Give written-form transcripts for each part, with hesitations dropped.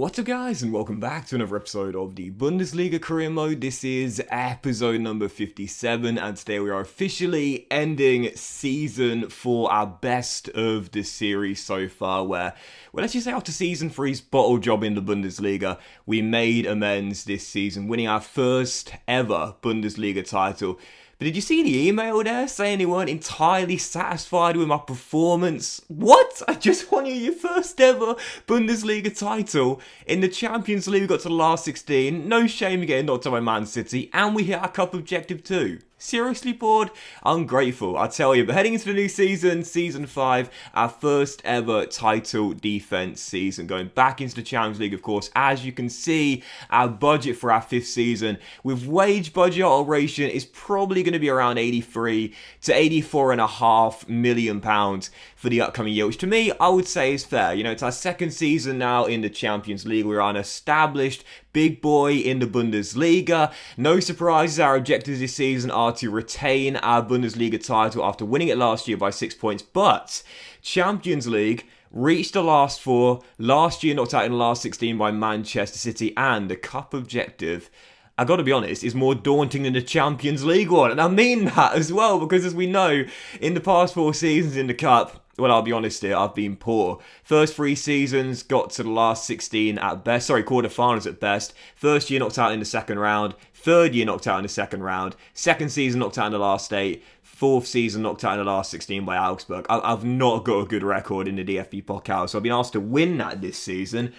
What's up guys, and welcome back to another episode of the Bundesliga Career Mode. This is episode number 57, and today we are officially ending season 4, our best of the series so far, where, well, let's just say after season 3's bottle job in the Bundesliga, we made amends this season, winning our first ever Bundesliga title. But did you see the email there saying they weren't entirely satisfied with my performance? What? I just won you your first ever Bundesliga title. In the Champions League, we got to the last 16. No shame in getting knocked out by Man City. And we hit our cup objective too. Seriously, bored? Ungrateful, I tell you. But heading into the new season, season 5, our first ever title defense season. Going back into the Champions League, of course. As you can see, our budget for our 5th season, with wage budget alteration, is probably going to be around 83 to 84.5 million pounds for the upcoming year, which to me, I would say is fair. You know, it's our 2nd season now in the Champions League. We're an established big boy in the Bundesliga. No surprises, our objectives this season are to retain our Bundesliga title after winning it last year by 6 points. But Champions League reached the last 4, last year knocked out in the last 16 by Manchester City, and the cup objective, I gotta be honest, is more daunting than the Champions League one. And I mean that as well, because as we know, in the past 4 seasons in the cup, well, I'll be honest here, I've been poor. First 3 seasons, got to the last 16 at best, quarterfinals at best. First year knocked out in the second round. Third year knocked out in the second round. Second season knocked out in the last 8. Fourth season knocked out in the last 16 by Augsburg. I've not got a good record in the DFB Pokal, so I've been asked to win that this season.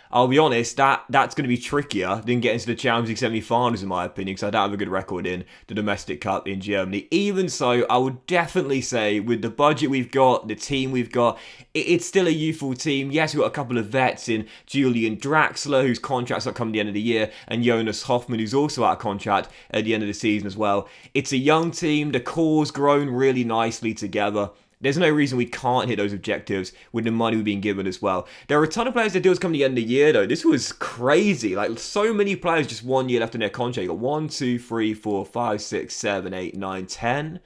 I'll be honest, that's going to be trickier than getting to the Champions League semi-finals in my opinion, because I don't have a good record in the domestic cup in Germany. Even so, I would definitely say with the budget we've got, the team we've got, it's still a youthful team. Yes, we've got a couple of vets in Julian Draxler, whose contract's up come the end of the year, and Jonas Hoffmann, who's also out of contract at the end of the season as well. It's a young team. The core's grown really nicely together. There's no reason we can't hit those objectives with the money we've been given as well. There are a ton of players that deals come to the end of the year though. This was crazy. Like, so many players just 1 year left in their contract. You got 1, 2, 3, 4, 5, 6, 7, 8, 9, 10.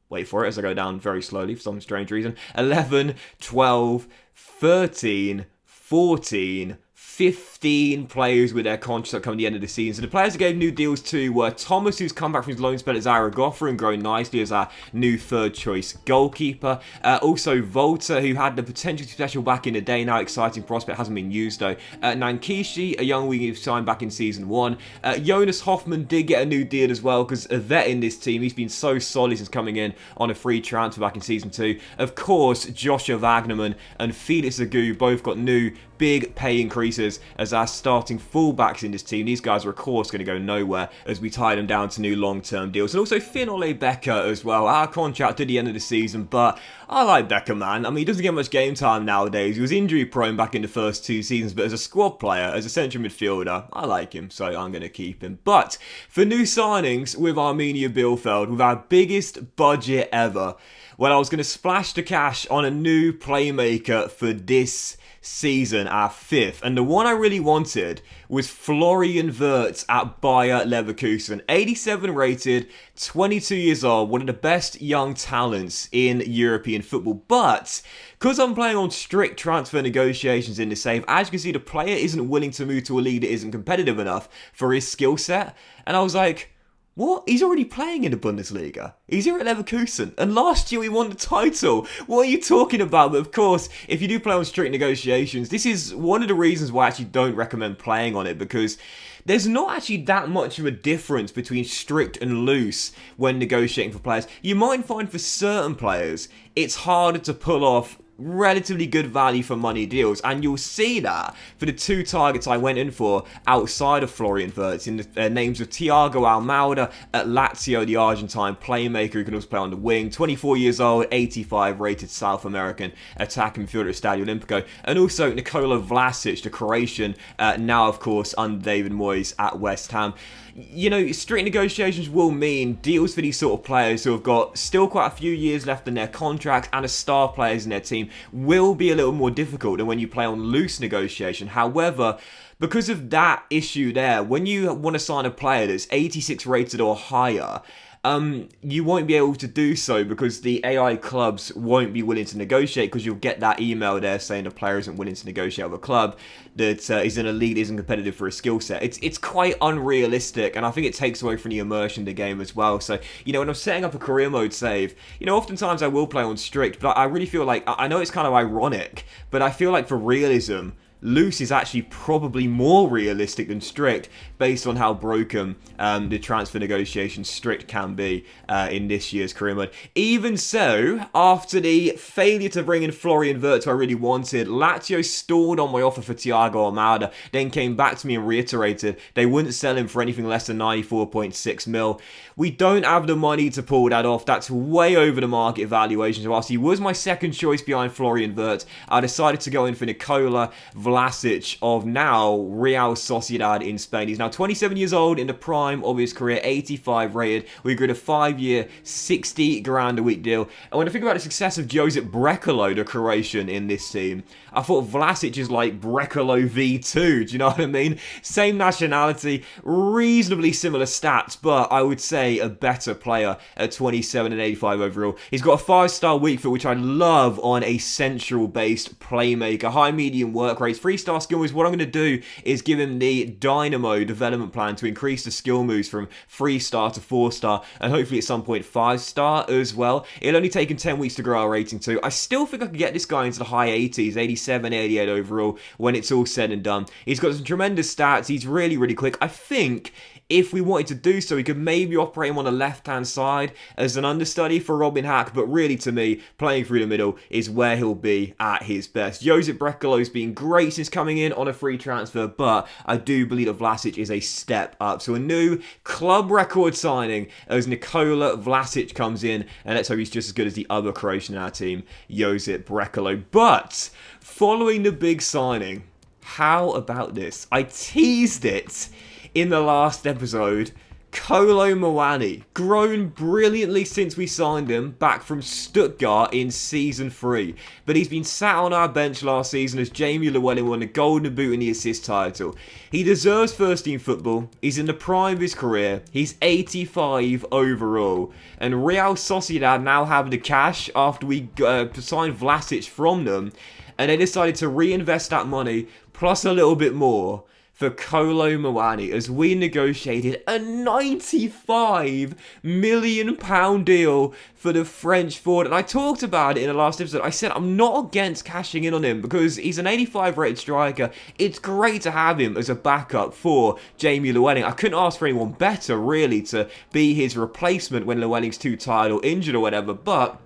Wait for it as I go down very slowly for some strange reason. 11, 12, 13, 14, 15 players with their contracts that come at the end of the season. So the players that gave new deals to were Thomas, who's come back from his loan spell at Zaragoza and grown nicely as our new third choice goalkeeper. Also Volta, who had the potential to be special back in the day, now exciting prospect, hasn't been used though. Nankishi, a young wing who signed back in season 1. Jonas Hoffmann did get a new deal as well, because a vet in this team, he's been so solid since coming in on a free transfer back in season 2. Of course, Joshua Wagnerman and Felix Agu both got new big pay increases as our starting fullbacks in this team. These guys are of course going to go nowhere as we tie them down to new long-term deals. And also Finn Ole Becker as well. Our contract at the end of the season, but I like Becker, man. I mean, he doesn't get much game time nowadays. He was injury prone back in the first 2 seasons, but as a squad player, as a central midfielder, I like him, so I'm going to keep him. But for new signings with Arminia Bielefeld, with our biggest budget ever, well, I was going to splash the cash on a new playmaker for this season, our 5th, and the one I really wanted was Florian Wirtz at Bayer Leverkusen. 87 rated, 22 years old, one of the best young talents in European football. But because I'm playing on strict transfer negotiations in the save, as you can see, the player isn't willing to move to a league that isn't competitive enough for his skill set. And I was like, what? He's already playing in the Bundesliga. He's here at Leverkusen. And last year we won the title. What are you talking about? But of course, if you do play on strict negotiations, this is one of the reasons why I actually don't recommend playing on it, because there's not actually that much of a difference between strict and loose when negotiating for players. You might find for certain players, it's harder to pull off relatively good value for money deals, and you'll see that for the 2 targets I went in for outside of Florian Wirtz in the names of Thiago Almada at Lazio, the Argentine playmaker who can also play on the wing, 24 years old, 85 rated South American attacking midfielder at Stadio Olimpico, and also Nikola Vlasic, the Croatian, now of course under David Moyes at West Ham. You know, strict negotiations will mean deals for these sort of players who have got still quite a few years left in their contracts and as star players in their team will be a little more difficult than when you play on loose negotiation. However, because of that issue there, when you want to sign a player that's 86 rated or higher, you won't be able to do so because the AI clubs won't be willing to negotiate, because you'll get that email there saying the player isn't willing to negotiate with a club that is in a league that isn't competitive for a skill set. It's quite unrealistic, and I think it takes away from the immersion of the game as well. So, when I'm setting up a career mode save, oftentimes I will play on strict, but I really feel like, I know it's kind of ironic, but I feel like for realism, loose is actually probably more realistic than strict, based on how broken the transfer negotiation strict can be in this year's career mode. Even so, after the failure to bring in Florian Wirtz, who I really wanted, Lazio stalled on my offer for Thiago Almada, then came back to me and reiterated they wouldn't sell him for anything less than 94.6 mil. We don't have the money to pull that off. That's way over the market valuation. So whilst he was my second choice behind Florian Wirtz, I decided to go in for Nikola Vlasic of now Real Sociedad in Spain. He's now 27 years old, in the prime of his career, 85 rated. We agreed a 5-year, 60 grand a week deal. And when I think about the success of Josip Brekalo, the Croatian, in this team, I thought Vlasic is like Brekalo V2. Do you know what I mean? Same nationality, reasonably similar stats, but I would say a better player at 27 and 85 overall. He's got a 5-star weak foot, which I love on a central-based playmaker. High medium work rates, 3-star skill moves. What I'm going to do is give him the Dynamo development plan to increase the skill moves from 3-star to 4-star, and hopefully at some point 5-star as well. It'll only take him 10 weeks to grow our rating too. I still think I could get this guy into the high 80s, 87, 88 overall when it's all said and done. He's got some tremendous stats. He's really, really quick. I think if we wanted to do so, we could maybe operate him on the left-hand side as an understudy for Robin Hack, but really, to me, playing through the middle is where he'll be at his best. Josip Brekalo's been great since coming in on a free transfer, but I do believe that Vlasic is a step up. So a new club record signing as Nikola Vlasic comes in, and let's hope he's just as good as the other Croatian in our team, Josip Brekalo. But following the big signing, how about this? I teased it in the last episode. Kolo Muani, grown brilliantly since we signed him back from Stuttgart in Season 3. But he's been sat on our bench last season as Jamie Llewellyn won the Golden Boot and the assist title. He deserves first team football. He's in the prime of his career. He's 85 overall. And Real Sociedad now have the cash after we signed Vlasic from them. And they decided to reinvest that money plus a little bit more for Kolo Muani as we negotiated a £95 million deal for the French forward. And I talked about it in the last episode. I said I'm not against cashing in on him because he's an 85 rated striker. It's great to have him as a backup for Jamie Llewellyn. I couldn't ask for anyone better, really, to be his replacement when Llewellyn's too tired or injured or whatever. But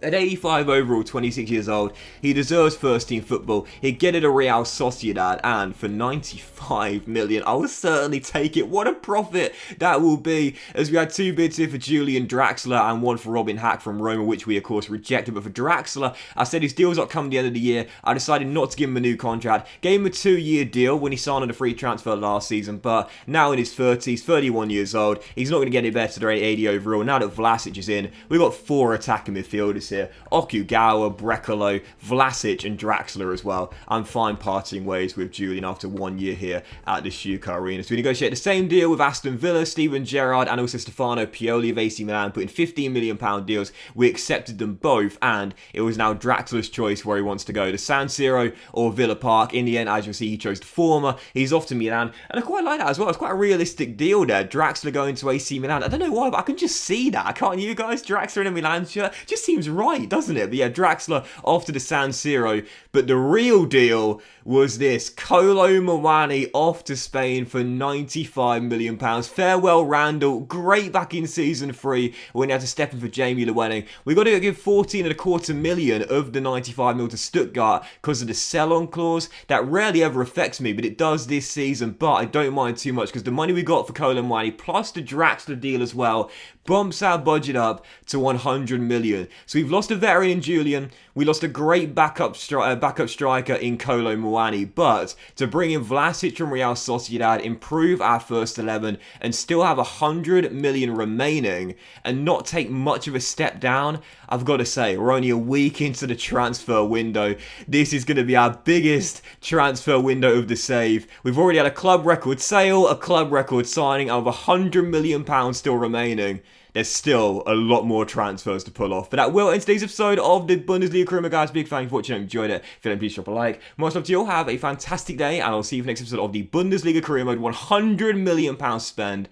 at 85 overall, 26 years old, he deserves first team football. He'd get it at Real Sociedad, and for 95 million, I will certainly take it. What a profit that will be, as we had 2 bids here for Julian Draxler and 1 for Robin Hack from Roma, which we of course rejected. But for Draxler, I said his deal's not coming the end of the year. I decided not to give him a new contract. Gave him a 2-year deal when he signed on a free transfer last season, but now in his 30s, 31 years old, he's not going to get any better than 80 overall. Now that Vlasic is in, we've got 4 attacking midfielders here. Okugawa, Brekalo, Vlasic and Draxler as well. I'm fine parting ways with Julian after 1 year here at the Stuka Arena. So we negotiate the same deal with Aston Villa, Steven Gerrard and also Stefano Pioli of AC Milan, putting £15 million deals. We accepted them both, and it was now Draxler's choice where he wants to go, to San Siro or Villa Park. In the end, as you'll see, he chose the former. He's off to Milan, and I quite like that as well. It's quite a realistic deal there. Draxler going to AC Milan. I don't know why, but I can just see that. Can't you guys? Draxler in a Milan shirt just seems right, doesn't it? But yeah, Draxler off to the San Siro. But the real deal was this: Kolo Muani off to Spain for £95 million. Farewell Randall, great back in season 3 when he had to step in for Jamie Llewellyn. We got to give 14.25 million of the 95 mil to Stuttgart because of the sell-on clause. That rarely ever affects me, but it does this season. But I don't mind too much because the money we got for Kolo Muani plus the Draxler deal as well bumps our budget up to 100 million. So we've lost a veteran in Julian. We lost a great backup striker in Kolo Muani. But to bring in Vlasic from Real Sociedad, improve our first 11, and still have 100 million remaining and not take much of a step down, I've got to say, we're only a week into the transfer window. This is going to be our biggest transfer window of the save. We've already had a club record sale, a club record signing of £100 million still remaining. there's still a lot more transfers to pull off. But that will end today's episode of the Bundesliga Career Mode, guys. Big thank you for watching. I enjoyed it. If you did, please drop a like. Most love to you all. Have a fantastic day, and I'll see you for the next episode of the Bundesliga Career Mode 100 million pound spend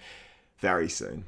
very soon.